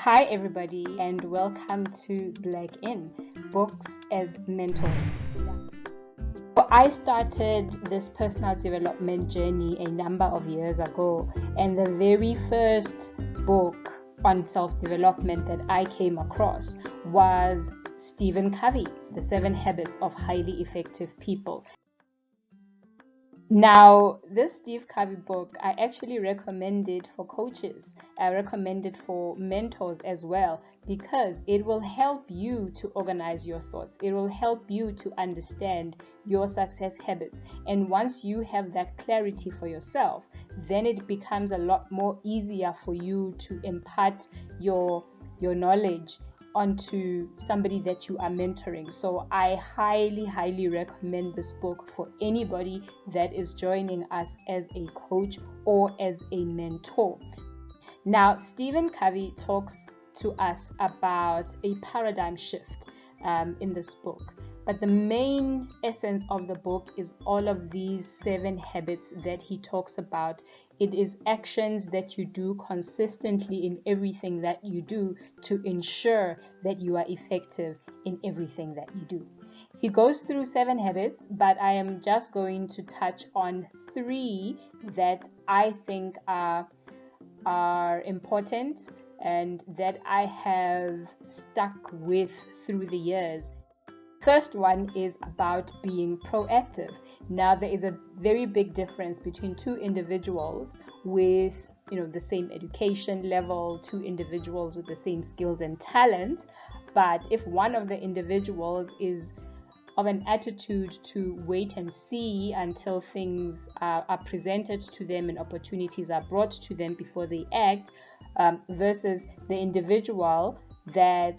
Hi everybody and welcome to Blackin, Books as Mentors. So I started this personal development journey a number of years ago, and the very first book on self-development that I came across was Steven Covey, The 7 Habits of Highly Effective People. Now, this Steve Covey book, I actually recommend it for coaches. I recommend it for mentors as well, because it will help you to organize your thoughts. It will help you to understand your success habits. And once you have that clarity for yourself, then it becomes a lot more easier for you to impart your knowledge onto somebody that you are mentoring. So I highly recommend this book for anybody that is joining us as a coach or as a mentor. Now, Steven Covey talks to us about a paradigm shift in this book. But the main essence of the book is all of these 7 habits that he talks about. It is actions that you do consistently in everything that you do to ensure that you are effective in everything that you do. He goes through 7 habits, but I am just going to touch on 3 that I think are important and that I have stuck with through the years. First one is about being proactive. Now, there is a very big difference between 2 individuals with the same education level, 2 individuals with the same skills and talents. But if one of the individuals is of an attitude to wait and see until things are presented to them and opportunities are brought to them before they act, versus the individual that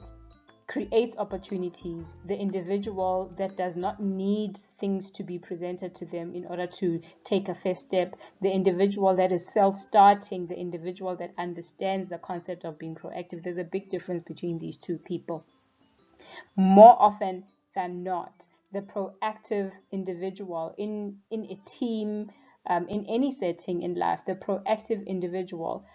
creates opportunities, the individual that does not need things to be presented to them in order to take a first step, the individual that is self-starting, the individual that understands the concept of being proactive. There's a big difference between these 2 people. More often than not, the proactive individual in a team, in any setting in life, the proactive individual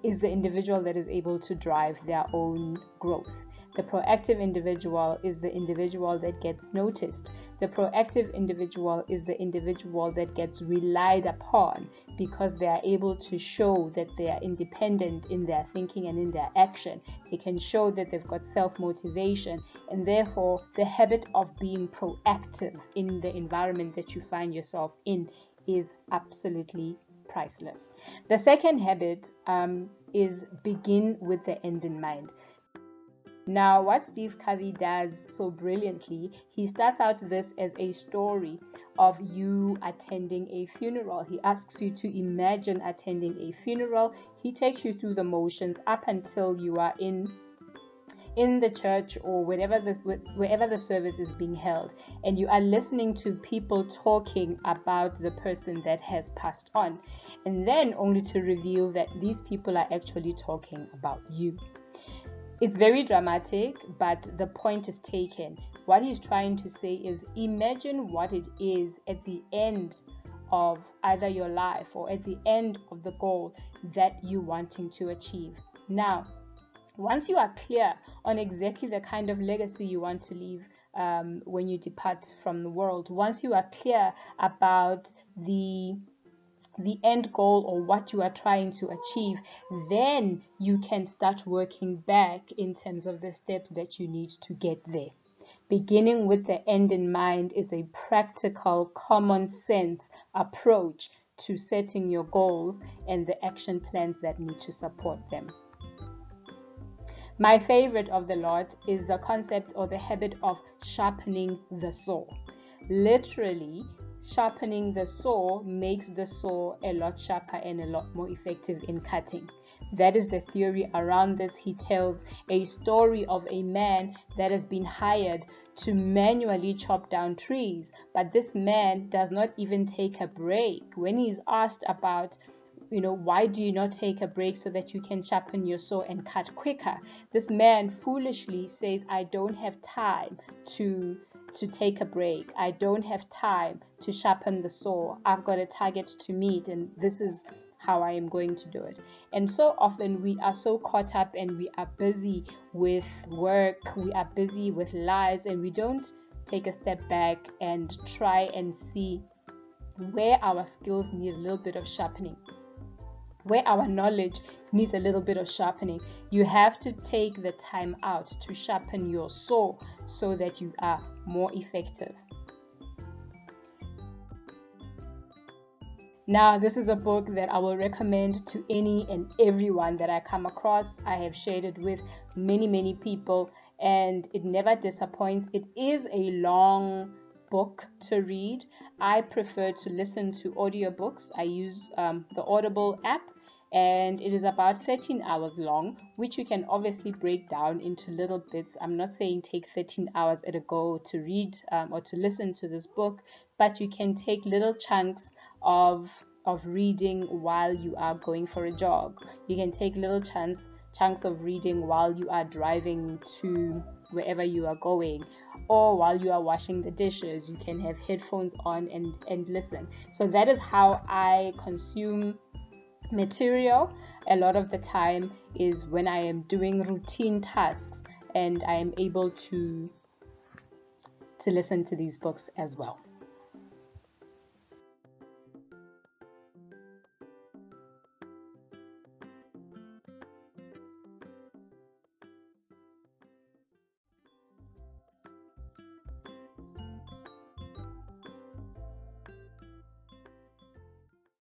is the individual that is able to drive their own growth. The proactive individual is the individual that gets noticed. The proactive individual is the individual that gets relied upon because they are able to show that they are independent in their thinking and in their action. They can show that they've got self-motivation, and therefore the habit of being proactive in the environment that you find yourself in is absolutely priceless. The second habit is begin with the end in mind. Now, what Steve Covey does so brilliantly, he starts out this as a story of you attending a funeral. He asks you to imagine attending a funeral. He takes you through the motions up until you are in the church or wherever the service is being held, and you are listening to people talking about the person that has passed on, and then only to reveal that these people are actually talking about you. It's very dramatic, but the point is taken. What he's trying to say is, imagine what it is at the end of either your life or at the end of the goal that you're wanting to achieve. Now, once you are clear on exactly the kind of legacy you want to leave when you depart from the world, once you are clear about the end goal or what you are trying to achieve, then you can start working back in terms of the steps that you need to get there. Beginning with the end in mind is a practical, common sense approach to setting your goals and the action plans that need to support them. My favorite of the lot is the concept or the habit of sharpening the saw. Literally, sharpening the saw makes the saw a lot sharper and a lot more effective in cutting. That is the theory around this. He tells a story of a man that has been hired to manually chop down trees, but this man does not even take a break. When he's asked about why do you not take a break so that you can sharpen your saw and cut quicker, this man foolishly says, I don't have time to take a break. I don't have time to sharpen the saw. I've got a target to meet, and this is how I am going to do it. And so often we are so caught up and we are busy with work, we are busy with lives, and we don't take a step back and try and see where our skills need a little bit of sharpening, where our knowledge needs a little bit of sharpening. You have to take the time out to sharpen your saw so that you are more effective. Now, this is a book that I will recommend to any and everyone that I come across. I have shared it with many people, and it never disappoints. It is a long book to read. I prefer to listen to audiobooks. I use the Audible app, and it is about 13 hours long, which you can obviously break down into little bits. I'm not saying take 13 hours at a go to read or to listen to this book, but you can take little chunks of reading while you are going for a jog. You can take little chunks of reading while you are driving to wherever you are going, or while you are washing the dishes. You can have headphones on and listen. So that is how I consume material a lot of the time, is when I am doing routine tasks and I am able to listen to these books as well.